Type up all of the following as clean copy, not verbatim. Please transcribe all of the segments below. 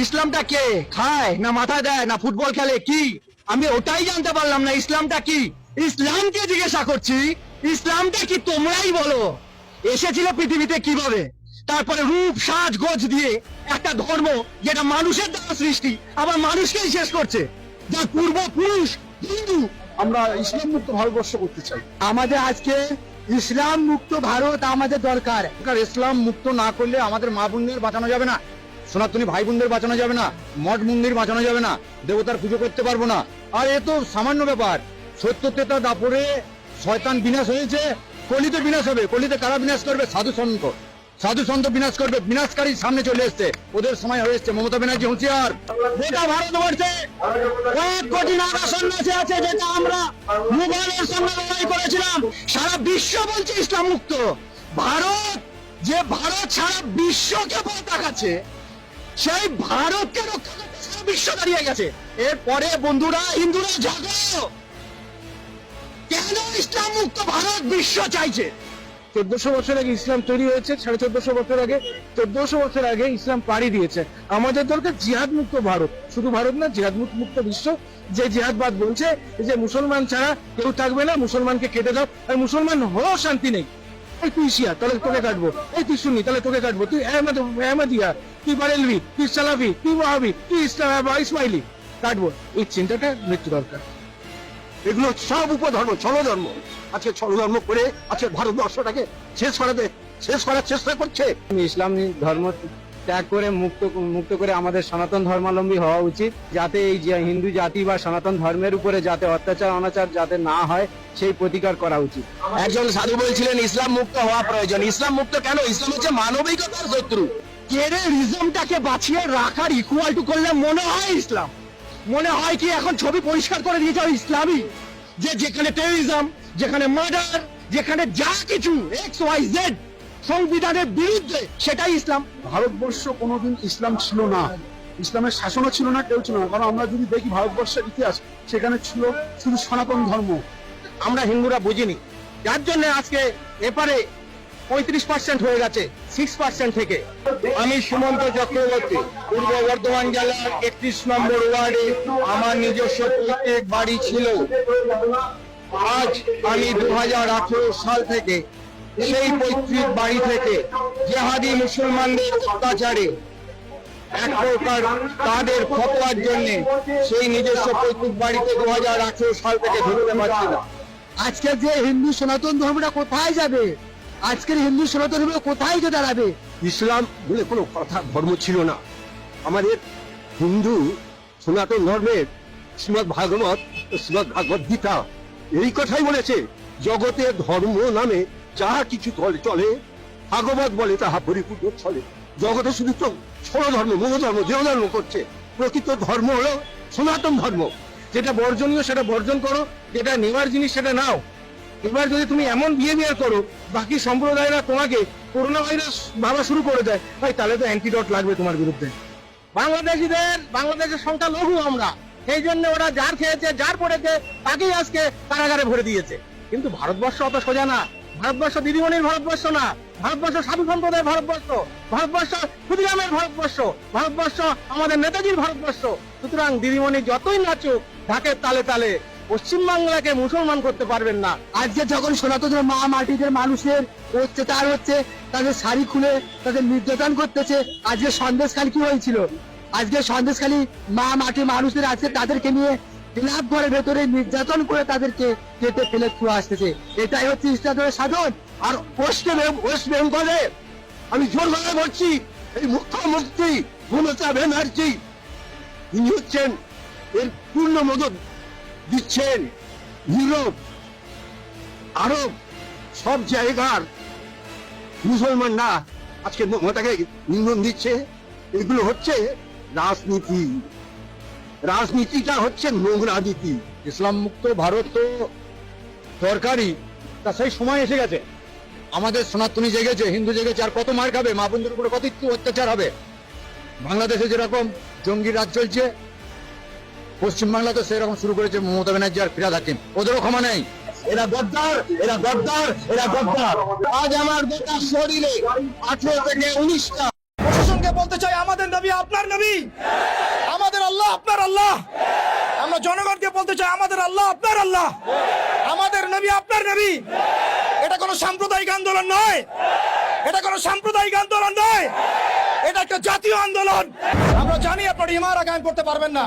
ইসলামটা কে খায় না মাথায় দেয় না ফুটবল খেলে কি আমি ওটাই জানতে পারলাম না। ইসলামটা কি? ইসলামকে জিজ্ঞাসা করছি, ইসলামটা কি তোমরাই বলো। এসেছিল পৃথিবীতে কিভাবে, তারপরে রূপ সাজ গোজ দিয়ে একটা ধর্ম যেটা মানুষের দ্বারা সৃষ্টি আবার মানুষকেই শেষ করছে, যার পূর্বপুরুষ হিন্দু। আমরা ইসলাম মুক্ত ভারতবর্ষ করতে চাই। আমাদের আজকে ইসলাম মুক্ত ভারত আমাদের দরকার। ইসলাম মুক্ত না করলে আমাদের মা বোনদের বাঁচানো যাবে না, সনাতনী ভাই বোনদের বাঁচানো যাবে না, মঠ মন্দির বাঁচানো যাবে না, দেবতার পুজো করতে পারবো না। আর এ তো সামান্য ব্যাপার। সত্য তেতা দাপরে শয়তান বিনাশ হয়েছে, কলিতে বিনাশ হবে। কলিতে কারা বিনাশ করবে? সাধু সন্ত। সাধু সন্ত বিনাশ করবে। বিনাশকারী সামনে চলে এসছে, ওদের সময় হয়ে এসছে। মমতা ব্যানার্জি হুঁশিয়ার। গোটা ভারতবর্ষে কয়েক কোটি নাগা সন্ন্যাসী আছে, যেটা আমরা মুঘলের সঙ্গে লড়াই করেছিলাম। সারা বিশ্ব বলছে ইসলাম মুক্ত ভারত। যে ভারত সারা বিশ্বকে পথ দেখাচ্ছে, সেই ভারতকে রক্ষা করতে সারা বিশ্ব দাঁড়িয়ে গেছে। এরপরে বন্ধুরা, হিন্দুরা জাগো, কেন ইসলাম মুক্ত ভারত বিশ্ব চাইছে? 1400 বছর আগে ইসলাম তৈরি হয়েছে, 1450 বছর আগে, 1400 বছর আগে ইসলাম পাড়ি দিয়েছে। আমাদের দরকার জিহাদ মুক্ত ভারত, শুধু ভারত না, জিহাদ মুক্ত বিশ্ব। যে জিহাদবাদ বলছে যে মুসলমান ছাড়া কেউ থাকবে না, মুসলমানকে কেটে দাও, আর মুসলমান হয়েও শান্তি নেই। এই তুই শিয়া, তাহলে তোকে কাটবো। এই তুই সুন্নি, তাহলে তোকে কাটবো। তুই আহমদিয়া, তুই বারেলভি, তুই সালাফি, তুই ওয়াহাবি, তুই ইসমাইলি, কাটবো। এই চিন্তাটা মৃত্যু দরকার। এগুলো সব উপধর্ম, ছলধর্ম। আজকে ছলধর্ম করে আজকে ভারতবর্ষটাকে শেষ করার চেষ্টা করছে। ইসলাম ধর্ম ত্যাগ করে মুক্ত করে আমাদের সনাতন ধর্মাবলম্বী হওয়া উচিত, যাতে এই যে হিন্দু জাতি বা সনাতন ধর্মের উপরে যাতে অত্যাচার অনাচার যাতে না হয় সেই প্রতিকার করা উচিত। একজন সাধু বলছিলেন ইসলাম মুক্ত হওয়া প্রয়োজন। ইসলাম মুক্ত কেন? ইসলাম হচ্ছে মানবিকতার শত্রু। টেররিজমটাকে বাঁচিয়ে রাখার ইকুয়াল টু করলে মনে হয় ইসলাম। মনে হয় কি এখন ছবি পরিষ্কার করে দিয়েছে ইসলামই, যে যেখানে টেররিজম, যেখানে মার্ডার, যেখানে যা কিছু XYZ সংবিধানের বিরুদ্ধে, সেটাই ইসলাম। ভারতবর্ষ কোনোদিন ইসলাম ছিল না, ইসলামের শাসনও ছিল না, কেউ ছিল না। কারণ আমরা যদি দেখি ভারতবর্ষের ইতিহাস, সেখানে ছিল শুধু সনাতন ধর্ম। আমরা হিন্দুরা বুঝিনি, যার জন্য আজকে এপারে 35% হয়ে গেছে 6% থেকে। আমি সুমন্ত চক্রবর্তী, পূর্ব বর্ধমান জেলার 31 নম্বর ওয়ার্ডে আমার নিজস্ব পৈতৃক বাড়ি ছিল। আজ আমি 2018 সাল থেকে সেই পৈতৃক বাড়ি থেকে জেহাদি মুসলমানদের অত্যাচারে এক প্রকার তাদের ফতোয়ার জন্য সেই নিজস্ব পৈতৃক বাড়িতে 2018 সাল থেকে ঢুকতে পারছি না। আজকে যে হিন্দু সনাতন ধর্মটা কোথায় যাবে? আজকের হিন্দু সনাতন ধর্ম কোথায় গিয়ে দাঁড়াবে? ইসলাম বলে কোনো কথা ধর্ম ছিল না। আমাদের হিন্দু সনাতন ধর্মের শ্রীমদ ভাগবত ও শ্রীমদ ভাগবত গীতা এই কথাই বলেছে, জগতের ধর্ম নামে যাহা কিছু চলে ভাগবত বলে তাহা পরিপূর্ণ চলে। জগতে শুধু তো ছল ধর্ম, মোহ ধর্ম, দেহ ধর্ম করছে। প্রকৃত ধর্ম হলো সনাতন ধর্ম। যেটা বর্জনীয় সেটা বর্জন করো, যেটা নেওয়ার জিনিস সেটা নাও। এবার যদি তুমি এমন বিহেভিয়ার করো, বাকি সম্প্রদায়রা তোমাকে করোনা ভাইরাস ভাবা শুরু করে দেয়, ভাই তাহলে তো অ্যান্টিডট লাগবে তোমার বিরুদ্ধে। বাংলাদেশের সংখ্যা লঘু আমরা, সেই জন্য ওরা যার খেয়েছে যার পড়েছে তাকেই আজকে কারাগারে ভরে দিয়েছে। কিন্তু ভারতবর্ষ অত সোজা না। ভারতবর্ষ দিদিমণির ভারতবর্ষ না, ভারতবর্ষ সাধু সম্প্রদায়ের ভারতবর্ষ, ভারতবর্ষ ক্ষুদিরামের ভারতবর্ষ, ভারতবর্ষ আমাদের নেতাজির ভারতবর্ষ। সুতরাং দিদিমণি যতই নাচুক ঢাকের তালে তালে পশ্চিমবাংলাকে মুসলমান করতে পারবেন না। আজকে যখন সনাতন মা মাটিদের মানুষের অত্যাচার হচ্ছে, তাদের শাড়ি খুলে তাদের নির্যাতন করতেছে। আজকে সন্দেশখালী কি হয়েছিল? আজকে সন্দেশখালী মা মাটি মানুষদের আজকে তাদেরকে নিয়ে বিলাপ ঘরের ভেতরে নির্যাতন করে তাদেরকে কেটে ফেলে ছুঁয়ে আসতেছে। এটাই হচ্ছে ইসলামের সাধন। আর ওয়েস্ট বেঙ্গলে আমি জোর গলায় বলছি, এই মুখ্যমন্ত্রী মমতা ব্যানার্জি তিনি হচ্ছেন এর পূর্ণ মদত দিচ্ছেন। ইউরোপ, আরব সব জায়গার মুসলমানরা আজকে মমতাকে নিন্দন দিচ্ছে। এগুলো হচ্ছে রাজনীতি। রাজনীতিটা হচ্ছে নোংরা নীতি। ইসলাম মুক্ত ভারত তো দরকারই, তা সেই সময় এসে গেছে। আমাদের সনাতনী জেগেছে, হিন্দু জেগেছে, আর কত মার খাবে? মা বোনদের উপরে কত অত্যাচার হবে? বাংলাদেশে যেরকম জঙ্গি রাজ চলছে, পশ্চিমবাংলা তো সেরকম শুরু করেছে মমতা ব্যানার্জি আর ফিরাদ হাকিম। ওদেরও ক্ষমা নেই। এরা গদ্দার, এরা গদ্দার, এরা গদ্দার। আজ আমার গোটা শরীরে 18 থেকে 19টা প্রশাসনকে বলতে বলতে চাই আমাদের নবী আপনার নবী, আমাদের আল্লাহ আপনার আল্লাহ। আমরা জনগণকে বলতে চাই আমাদের আল্লাহ আপনার আল্লাহ, আমাদের নবী আপনার নবী। এটা কোনো সাম্প্রদায়িক আন্দোলন নয়, এটা কোনো সাম্প্রদায়িক আন্দোলন নয়, এটা একটা জাতীয় আন্দোলন। আমরা জানি আপনারা ইমারা কায়েম করতে পারবেন না,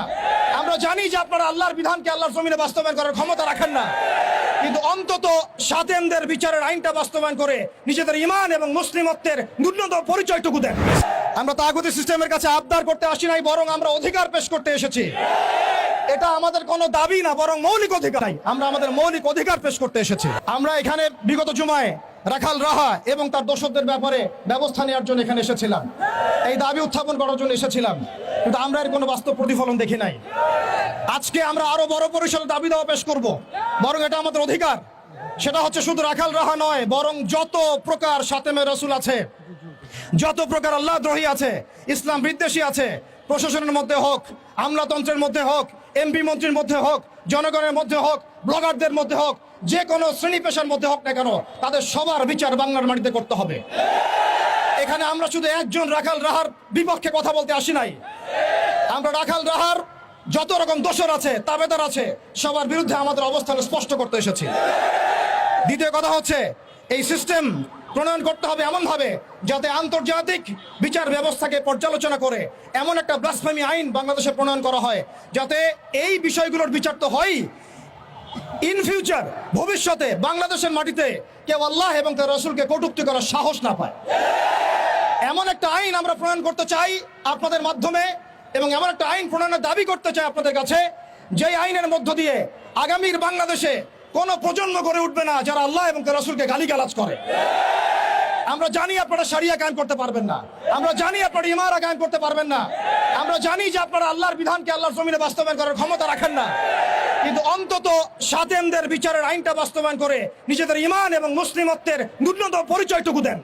আমরা জানি যে আপনারা আল্লাহর বিধানকে আল্লাহর জমিনে বাস্তবায়ন করার ক্ষমতা রাখেন না, কিন্তু অন্তত সাতেমদের বিচারের আইনটা বাস্তবায়ন করে নিজেদের ইমান এবং মুসলিমত্বের ন্যূনতম পরিচয়টুকু দেন। আমরা তাগুতি সিস্টেমের কাছে আবদার করতে আসি নাই, বরং আমরা অধিকার পেশ করতে এসেছি। এটা আমাদের কোনো দাবি না, বরং মৌলিক অধিকার। আমরা আমাদের মৌলিক অধিকার পেশ করতে এসেছি। আমরা এখানে বিগত জুমায় রাখাল রাহা এবং তার দোষরদের ব্যাপারে ব্যবস্থা নেওয়ার জন্য এখানে এসেছিলাম, এই দাবি উত্থাপন করার জন্য এসেছিলাম, কিন্তু আমরা এর কোনো বাস্তব প্রতিফলন দেখি নাই। আজকে আমরা আরো বড় পরিসরে দাবি দেওয়া পেশ করব, বরং এটা আমাদের অধিকার। সেটা হচ্ছে শুধু রাখাল রাহা নয়, বরং যত প্রকার সাতেমে রসুল আছে, যত প্রকার আল্লাহ দ্রোহী আছে, ইসলাম বিদ্বেষী আছে, প্রশাসনের মধ্যে হোক, আমলাতন্ত্রের মধ্যে হোক, এমপি মন্ত্রীর মধ্যে হোক, জনগণের মধ্যে হোক, ব্লগারদের মধ্যে হোক, যে কোনো শ্রেণী পেশার মধ্যে হোক না কেন, তাদের সবার বিচার বাংলার মাটিতে করতে হবে। এখানে আমরা শুধু একজন রাখাল রাহার বিপক্ষে কথা বলতে আসি নাই, আমরা রাখাল রাহার যত রকম দোষর আছে, তাবেদার আছে, সবার বিরুদ্ধে আমাদের অবস্থান স্পষ্ট করতে এসেছি। দ্বিতীয় কথা হচ্ছে এই সিস্টেম প্রণয়ন করতে হবে এমন ভাবে যাতে আন্তর্জাতিক বিচার ব্যবস্থাকে পর্যালোচনা করে এমন একটা ব্লাসফেমি আইন বাংলাদেশে প্রণয়ন করা হয়, যাতে এই বিষয়গুলোর বিচার তো হয়, ইন ফিউচার ভবিষ্যতে বাংলাদেশের মাটিতে কেউ আল্লাহ এবং তার রাসূলকে কটূক্তি করার সাহস না পায়। এমন একটা আইন আমরা প্রণয়ন করতে চাই আপনাদের মাধ্যমে, এবং এমন একটা আইন প্রণয়নের দাবি করতে চাই আপনাদের কাছে, যেই আইনের মধ্য দিয়ে আগামীর বাংলাদেশে কোন প্রজন্ম গড়ে উঠবে না যারা আল্লাহ এবং তার রাসূলকে গালিগালাজ করে। আমরা জানি আপনারা শরিয়া কায়েম করতে পারবেন না, আমরা জানি আপনারা ইমারা কায়েম করতে পারবেন না, আমরা জানি যে আপনারা আল্লাহর বিধানকে আল্লাহর জমিনে বাস্তবায়ন করার ক্ষমতা রাখেন না, কিন্তু অন্তত সাতেমদের বিচারের আইনটা বাস্তবায়ন করে নিজেদের ইমান এবং মুসলিমত্বের ন্যূনতম পরিচয়টুকু দেন।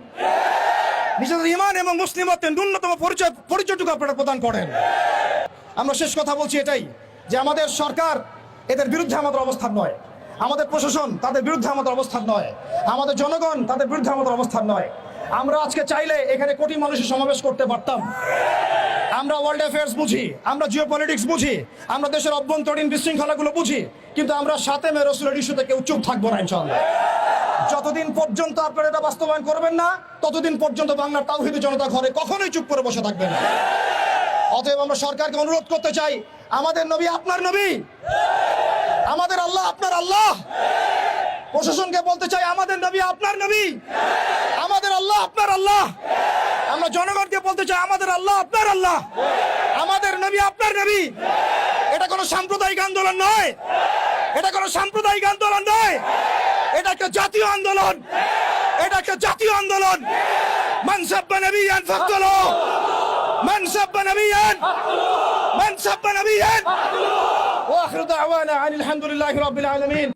নিজেদের ইমান এবং মুসলিমত্বের ন্যূনতম পরিচয়টুকু আপনারা প্রদান করেন। আমরা শেষ কথা বলছি এটাই, যে আমাদের সরকার এদের বিরুদ্ধে আমাদের অবস্থান নয়, আমাদের প্রশাসন তাদের বিরুদ্ধে আমাদের অবস্থান নয়, আমাদের জনগণ তাদের বিরুদ্ধে আমাদের অবস্থান নয়। আমরা আজকে চাইলে এখানে কোটি মানুষের সমাবেশ করতে পারতাম। আমরা ওয়ার্ল্ড অ্যাফেয়ার্স বুঝি, আমরা জিও পলিটিক্স বুঝি, আমরা দেশের অভ্যন্তরীণ বিশৃঙ্খলাগুলো বুঝি, কিন্তু আমরা সাতেমে রসুলের ইস্যুতে কেউ চুপ থাকবো না ইনশাআল্লাহ। যতদিন পর্যন্ত আপনারা এটা বাস্তবায়ন করবেন না, ততদিন পর্যন্ত বাংলার তাওহীদি জনতা ঘরে কখনোই চুপ করে বসে থাকবে না। অতএব আমরা সরকারকে অনুরোধ করতে চাই, আমাদের নবী আপনার নবী, আমাদের আল্লাহ আপনার আল্লাহ। প্রশাসনকে বলতে চাই আমাদের নবী আপনার নবী, আমাদের আল্লাহ আপনার আল্লাহ। আমরা জনগণকে বলতে চাই আমাদের আল্লাহ আপনার আল্লাহ, আমাদের নবী আপনার নবী। এটা কোনো সাম্প্রদায়িক আন্দোলন নয়, এটা কোনো সাম্প্রদায়িক আন্দোলন নয়, এটা একটা জাতীয় আন্দোলন, এটা একটা জাতীয় আন্দোলন। মান সাব্বা নবিয়ান ফাকতুলু, মান সাব্বা নবিয়ান, মান সাব্বা নবিয়ান। ওয়া আখিরু দাওয়ানা আনিল হামদুলিল্লাহি রাব্বিল আলামিন।